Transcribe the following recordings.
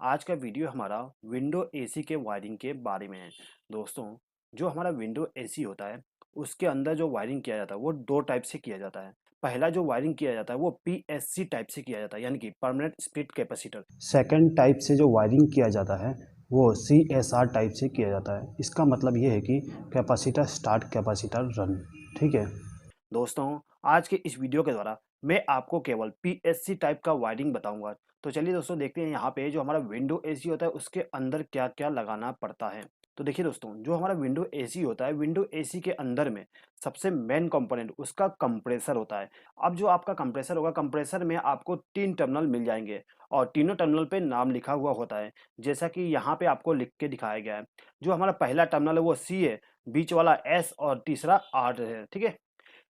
आज का वीडियो हमारा विंडो एसी के वायरिंग के बारे में है। दोस्तों, जो हमारा विंडो एसी होता है उसके अंदर जो वायरिंग किया जाता है वो दो टाइप से किया जाता है। पहला जो वायरिंग किया जाता है वो पीएससी टाइप से किया जाता है, यानी कि permanent split capacitor. Second type से जो वायरिंग किया जाता है वो सीएसआर टाइप से किया जाता है। इसका मतलब ये है कि कैपेसिटर स्टार्ट, कैपेसिटर रन। ठीक है दोस्तों, आज के इस वीडियो के द्वारा मैं आपको केवल पीएससी टाइप का वायरिंग बताऊंगा। तो चलिए दोस्तों, देखते हैं यहाँ पे जो हमारा विंडो एसी होता है उसके अंदर क्या क्या लगाना पड़ता है। तो देखिए दोस्तों, जो हमारा विंडो एसी होता है, विंडो एसी के अंदर में सबसे मेन कंपोनेंट उसका कंप्रेसर होता है। अब जो आपका कंप्रेसर होगा, कंप्रेसर में आपको 3 टर्मिनल मिल जाएंगे और तीनों टर्मिनल पे नाम लिखा हुआ होता है, जैसा कि यहाँ पे आपको लिख के दिखाया गया है। जो हमारा पहला टर्मिनल है वो सी है, बीच वाला एस और तीसरा आर है। ठीक है,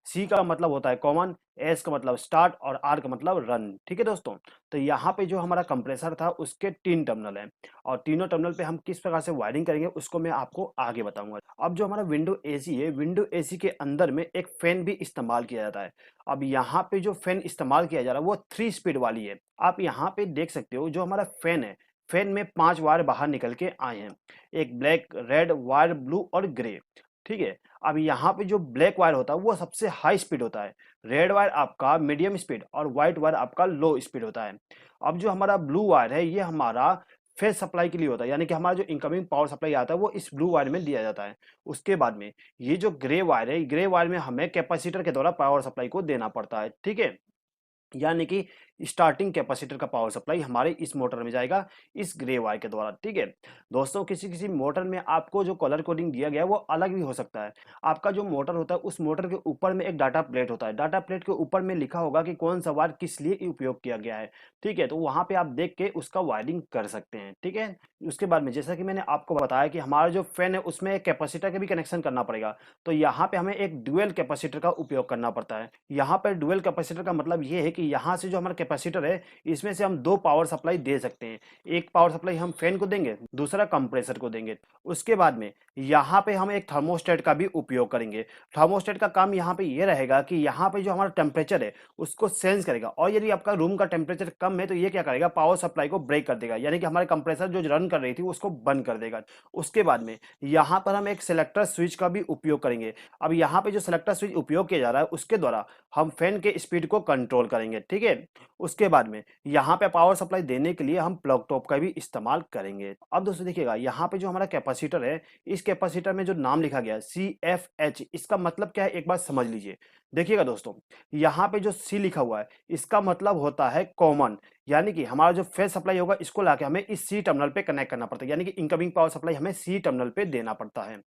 सी का मतलब होता है कॉमन, एस का मतलब स्टार्ट और आर का मतलब रन। ठीक है दोस्तों, तो यहाँ पे जो हमारा कंप्रेसर था उसके 3 टर्मिनल हैं और तीनों टर्मिनल पे हम किस प्रकार से वायरिंग करेंगे उसको मैं आपको आगे बताऊंगा। अब जो हमारा विंडो एसी है, विंडो एसी के अंदर में एक फैन भी इस्तेमाल किया जाता है। अब यहाँ पे जो फैन इस्तेमाल किया जा रहा है वो 3 स्पीड वाली है। आप यहाँ पे देख सकते हो जो हमारा फैन है, फैन में 5 वायर बाहर निकल के आए हैं, एक ब्लैक, रेड वायर, ब्लू और ग्रे। ठीक है, अब यहाँ पे जो ब्लैक वायर होता है वो सबसे हाई स्पीड होता है, रेड वायर आपका मीडियम स्पीड और व्हाइट वायर आपका लो स्पीड होता है। अब जो हमारा ब्लू वायर है ये हमारा फेज सप्लाई के लिए होता है, यानी कि हमारा जो इनकमिंग पावर सप्लाई आता है वो इस ब्लू वायर में दिया जाता है। उसके बाद में ये जो ग्रे वायर है, ग्रे वायर में हमें कैपेसिटर के द्वारा पावर सप्लाई को देना पड़ता है। ठीक है, यानी कि स्टार्टिंग कैपेसिटर का पावर सप्लाई हमारे इस मोटर में जाएगा, इस ग्रे वायर के द्वारा। ठीक है दोस्तों, किसी किसी मोटर में आपको जो कलर कोडिंग दिया गया है वो अलग भी हो सकता है। आपका जो मोटर होता है उस मोटर के ऊपर में एक डाटा प्लेट होता है, डाटा प्लेट के ऊपर में लिखा होगा कि कौन सा वायर किस लिए उपयोग किया गया है। ठीक है, तो वहां पे आप देख के उसका वायरिंग कर सकते हैं। ठीक है, उसके बाद में जैसा कि मैंने आपको बताया कि हमारा जो फैन है उसमें एक कैपेसिटर का भी कनेक्शन करना पड़ेगा, तो यहाँ पे हमें एक ड्यूअल कैपेसिटर का उपयोग करना पड़ता है। यहाँ पर ड्यूअल कैपेसिटर का मतलब ये है कि यहाँ से जो हमारा कैपेसिटर है इसमें से हम दो पावर सप्लाई दे सकते हैं। एक पावर सप्लाई हम फैन को देंगे, दूसरा कंप्रेसर को देंगे। उसके बाद में यहाँ पे हम एक थर्मोस्टेट का भी उपयोग करेंगे। थर्मोस्टेट का काम यहाँ पे ये रहेगा कि यहाँ पे जो हमारा टेम्परेचर है उसको सेंस करेगा, और यदि आपका रूम का टेम्परेचर कम है तो ये क्या करेगा, पावर सप्लाई को ब्रेक कर देगा, यानी कि हमारे कंप्रेसर जो रन कर रही थी उसको बंद कर देगा। उसके बाद में यहाँ पर हम एक सिलेक्टर स्विच का भी उपयोग करेंगे। अब यहाँ पे जो सिलेक्टर स्विच उपयोग किया जा रहा है उसके द्वारा हम फैन के स्पीड को कंट्रोल करेंगे। ठीक है, उसके बाद में यहाँ पे पावर सप्लाई देने के लिए हम प्लग टॉप का भी इस्तेमाल करेंगे। अब दोस्तों देखिएगा, यहाँ पे जो हमारा कैपेसिटर है, इस कैपेसिटर में जो नाम लिखा गया है CFH, इसका मतलब क्या है एक बार समझ लीजिए। देखिएगा दोस्तों, यहाँ पे जो C लिखा हुआ है इसका मतलब होता है कॉमन, यानी कि हमारा जो फेज सप्लाई होगा इसको लाके हमें इस C टर्मिनल पे कनेक्ट करना पड़ता है, यानी कि इनकमिंग पावर सप्लाई हमें C टर्मिनल पे देना पड़ता है।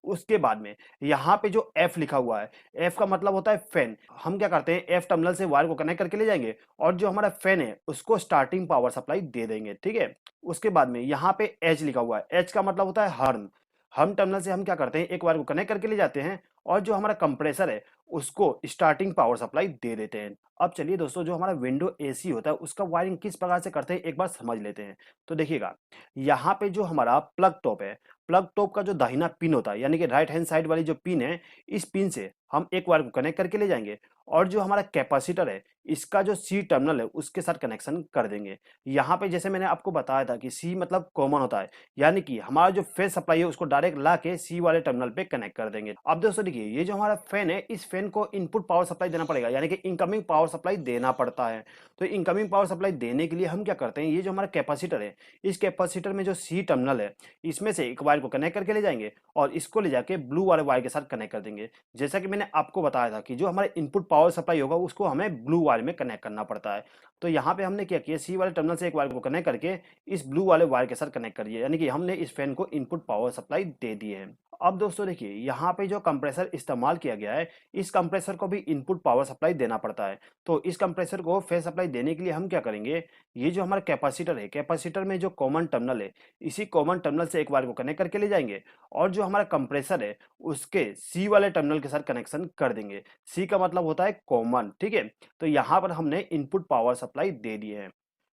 उसके बाद में यहाँ पे जो F लिखा हुआ है, F का मतलब होता है फैन। हम क्या करते हैं, F टर्मिनल से वायर को कनेक्ट करके ले जाएंगे और जो हमारा फैन है उसको स्टार्टिंग पावर सप्लाई दे देंगे। ठीक है, उसके बाद में यहाँ पे H लिखा हुआ है, H का मतलब होता है हर्न। हम टर्मिनल से हम क्या करते हैं, एक वायर को कनेक्ट करके ले जाते हैं और जो हमारा कंप्रेसर है उसको स्टार्टिंग पावर सप्लाई दे देते हैं। अब चलिए दोस्तों, जो हमारा विंडो एसी होता है उसका वायरिंग किस प्रकार से करते हैं एक बार समझ लेते हैं। तो देखिएगा, यहाँ पे जो हमारा प्लग टॉप है, प्लग टॉप का जो दाहिना पिन होता है, यानी कि राइट हैंड साइड वाली जो पिन है, इस पिन से हम एक वायर को कनेक्ट करके ले जाएंगे और जो हमारा कैपेसिटर है इसका जो सी टर्मिनल है उसके साथ कनेक्शन कर देंगे। यहाँ पे जैसे मैंने आपको बताया था कि सी मतलब कॉमन होता है, यानी कि हमारा जो फेज सप्लाई है उसको डायरेक्ट ला के सी वाले टर्मिनल पे कनेक्ट कर देंगे। अब दोस्तों देखिए, ये जो हमारा फैन है इस फैन को इनपुट पावर सप्लाई देना पड़ेगा, यानी कि इनकमिंग पावर सप्लाई देना पड़ता है। तो इनकमिंग पावर सप्लाई देने के लिए हम क्या करते हैं, ये जो हमारा कैपेसिटर है, इस कैपेसिटर में जो सी टर्मिनल है इसमें से एक वायर को कनेक्ट करके ले जाएंगे और इसको ले जाके ब्लू वाले वायर के साथ कनेक्ट कर देंगे। जैसा कि मैंने आपको बताया था कि जो हमारे इनपुट पावर सप्लाई होगा उसको हमें ब्लू वायर में कनेक्ट करना पड़ता है। तो यहाँ पे हमने क्या किया, सी वाले टर्मिनल से एक वायर को कनेक्ट करके इस ब्लू वाले वायर के साथ कनेक्ट कर दिया, यानी कि हमने इस फैन को इनपुट पावर सप्लाई दे दी है। अब दोस्तों देखिए, यहाँ पे जो कंप्रेसर इस्तेमाल किया गया है इस कंप्रेसर को भी इनपुट पावर सप्लाई देना पड़ता है। तो इस कंप्रेसर को फेज सप्लाई देने के लिए हम क्या करेंगे, ये जो हमारा कैपेसिटर है, कैपेसिटर में जो कॉमन टर्मिनल है इसी कॉमन टर्मिनल से एक वायर को कनेक्ट करके ले जाएंगे और जो हमारा कंप्रेसर है उसके सी वाले टर्मिनल के साथ कनेक्शन कर देंगे। सी का मतलब होता है कॉमन। ठीक है, तो यहाँ पर हमने इनपुट पावर सप्लाई दे दी है।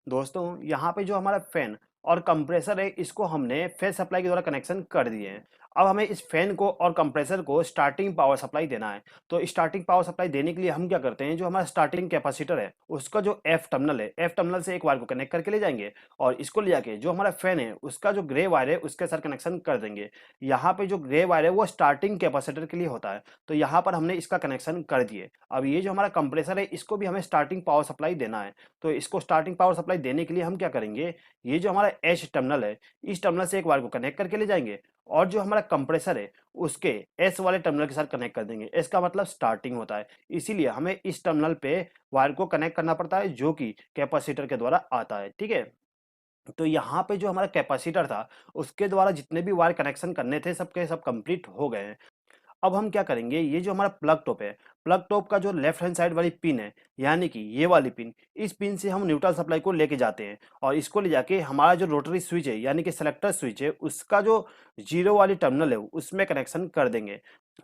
दोस्तों, यहाँ पे जो हमारा फैन और कंप्रेसर है इसको हमने फेज सप्लाई के द्वारा कनेक्शन कर दिए हैं। अब हमें इस फैन को और कंप्रेसर को स्टार्टिंग पावर सप्लाई देना है। तो स्टार्टिंग पावर सप्लाई देने के लिए हम क्या करते हैं, जो हमारा स्टार्टिंग कैपेसिटर है उसका जो एफ टर्मिनल है, एफ टर्मिनल से एक वायर को कनेक्ट करके ले जाएंगे और इसको ले जाके जो हमारा फैन है उसका जो ग्रे वायर है उसके साथ कनेक्शन कर देंगे। यहाँ पे जो ग्रे वायर है वो स्टार्टिंग कैपेसिटर के लिए होता है, तो यहाँ पर हमने इसका कनेक्शन कर दिए। अब ये जो हमारा कंप्रेसर है इसको भी हमें स्टार्टिंग पावर सप्लाई देना है। तो इसको स्टार्टिंग पावर सप्लाई देने के लिए हम क्या करेंगे, ये जो हमारा एच टर्मिनल है इस टर्मिनल से एक वायर को कनेक्ट करके ले जाएंगे और जो हमारा कंप्रेसर है उसके एस वाले टर्मिनल के साथ कनेक्ट कर देंगे। एस का मतलब स्टार्टिंग होता है, इसीलिए हमें इस टर्मिनल पे वायर को कनेक्ट करना पड़ता है जो कि कैपेसिटर के द्वारा आता है। ठीक है, तो यहाँ पे जो हमारा कैपेसिटर था उसके द्वारा जितने भी वायर कनेक्शन करने थे सबके सब कंप्लीट हो गए हैं। अब हम क्या करेंगे, ये जो हमारा प्लग टॉप है, प्लग टॉप का जो लेफ्ट हैंड साइड वाली पिन है यानी कि ये वाली पिन, इस पिन से हम न्यूट्रल सप्लाई को लेके जाते हैं और इसको ले जाके हमारा जो रोटरी स्विच है यानी कि सेलेक्टर स्विच है उसका जो जीरो वाली टर्मिनल है उसमें कनेक्शन कर देंगे।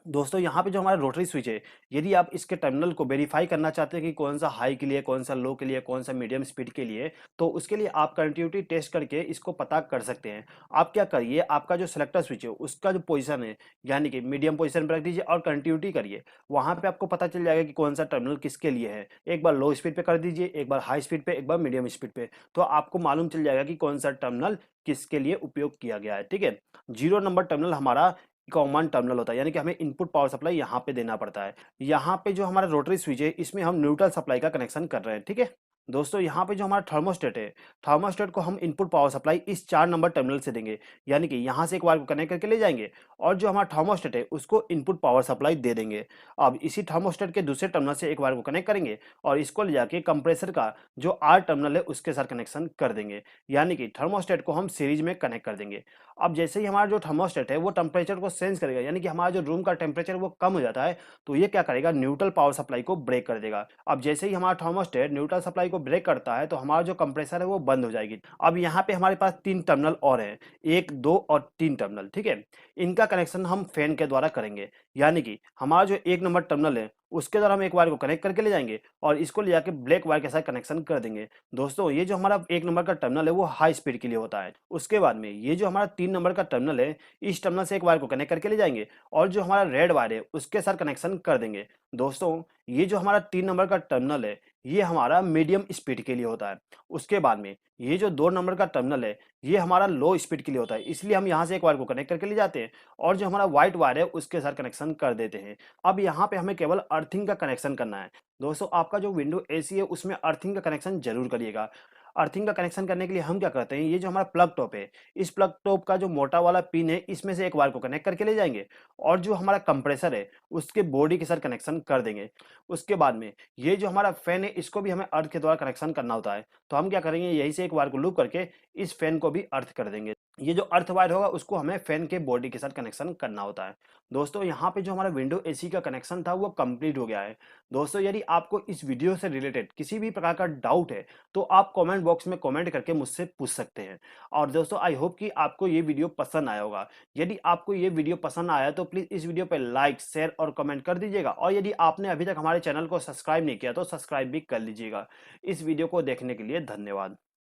दोस्तों यहाँ पे जो हमारा रोटरी स्विच है, यदि आप इसके टर्मिनल को वेरीफाई करना चाहते हैं कि कौन सा हाई के लिए, कौन सा लो के लिए, कौन सा मीडियम स्पीड के लिए, तो उसके लिए आप कंटिन्यूटी टेस्ट करके इसको पता कर सकते हैं। आप क्या करिए, आपका जो सिलेक्टर स्विच है उसका जो पोजीशन है यानी कि मीडियम पोजीशन पर रख दीजिए और कंटिन्यूटी करिए, वहां पे आपको पता चल जाएगा कि कौन सा टर्मिनल किसके लिए है। एक बार लो स्पीड पे कर दीजिए, एक बार हाई स्पीड पे, एक बार मीडियम स्पीड पे, तो आपको मालूम चल जाएगा कि कौन सा टर्मिनल किसके लिए उपयोग किया गया है। ठीक है, जीरो नंबर टर्मिनल हमारा कॉमन टर्मिनल होता है यानी कि हमें इनपुट पावर सप्लाई यहाँ पे देना पड़ता है। यहाँ पे जो हमारा रोटरी स्विच है इसमें हम न्यूट्रल सप्लाई का कनेक्शन कर रहे हैं। ठीक है दोस्तों, यहाँ पे जो हमारा थर्मोस्टेट है, थर्मोस्टेट को हम इनपुट पावर सप्लाई इस 4 नंबर टर्मिनल से देंगे यानी कि यहाँ से एक वायर को कनेक्ट करके ले जाएंगे और जो हमारा थर्मोस्टेट है उसको इनपुट पावर सप्लाई दे देंगे। अब इसी थर्मोस्टेट के दूसरे टर्मिनल से एक वायर को कनेक्ट करेंगे और इसको ले जाके कंप्रेसर का जो आर टर्मिनल है उसके साथ कनेक्शन कर देंगे यानी कि थर्मोस्टेट को हम सीरीज में कनेक्ट कर देंगे। अब जैसे ही हमारा जो थर्मोस्टेट है वो टेम्परेचर को सेंस करेगा यानी कि हमारा जो रूम का टेम्परेचर वो कम हो जाता है, तो ये क्या करेगा, न्यूट्रल पावर सप्लाई को ब्रेक कर देगा। अब जैसे ही हमारा थर्मोस्टेट न्यूट्रल सप्लाई को ब्रेक करता है तो हमारा जो कंप्रेसर है वो बंद हो जाएगी। अब यहाँ पे हमारे पास 3 टर्मिनल और हैं, 1, 2 और 3 टर्मिनल। ठीक है, इनका कनेक्शन हम फैन के द्वारा करेंगे यानी कि हमारा जो 1 नंबर टर्मिनल है उसके द्वारा हम एक वायर को कनेक्ट करके ले जाएंगे और इसको ले जाके ब्लैक वायर के साथ कनेक्शन कर देंगे। दोस्तों ये जो हमारा 1 नंबर का टर्मिनल है वो हाई स्पीड के लिए होता है। उसके बाद में ये जो हमारा 3 नंबर का टर्मिनल है इस टर्मिनल से एक वायर को कनेक्ट करके ले जाएंगे और जो हमारा रेड वायर है उसके साथ कनेक्शन कर देंगे। दोस्तों ये जो हमारा 3 नंबर का टर्मिनल है ये हमारा मीडियम स्पीड के लिए होता है। उसके बाद में ये जो 2 नंबर का टर्मिनल है ये हमारा लो स्पीड के लिए होता है, इसलिए हम यहाँ से एक वायर को कनेक्ट करके ले जाते हैं और जो हमारा व्हाइट वायर है उसके साथ कनेक्शन कर देते हैं। अब यहाँ पे हमें केवल अर्थिंग का कनेक्शन करना है। दोस्तों आपका जो विंडो एसी है उसमें अर्थिंग का कनेक्शन जरूर करिएगा। अर्थिंग का कनेक्शन करने के लिए हम क्या करते हैं, ये जो हमारा प्लग टॉप है इस प्लग टॉप का जो मोटा वाला पिन है इसमें से एक वायर को कनेक्ट करके ले जाएंगे और जो हमारा कंप्रेसर है उसके बॉडी के साथ कनेक्शन कर देंगे। उसके बाद में ये जो हमारा फैन है इसको भी हमें अर्थ के द्वारा कनेक्शन करना होता है, तो हम क्या करेंगे, यहीं से एक वायर को लूप करके इस फैन को भी अर्थ कर देंगे। ये जो अर्थ वायर होगा उसको हमें फैन के बॉडी के साथ कनेक्शन करना होता है। दोस्तों यहाँ पे जो हमारा विंडो एसी का कनेक्शन था वो कंप्लीट हो गया है। दोस्तों यदि आपको इस वीडियो से रिलेटेड किसी भी प्रकार का डाउट है तो आप कमेंट बॉक्स में कमेंट करके मुझसे पूछ सकते हैं। और दोस्तों आई होप कि आपको ये वीडियो पसंद आया होगा। यदि आपको ये वीडियो पसंद आया तो प्लीज इस वीडियो पर लाइक, शेयर और कमेंट कर दीजिएगा और यदि आपने अभी तक हमारे चैनल को सब्सक्राइब नहीं किया तो सब्सक्राइब भी कर लीजिएगा। इस वीडियो को देखने के लिए धन्यवाद।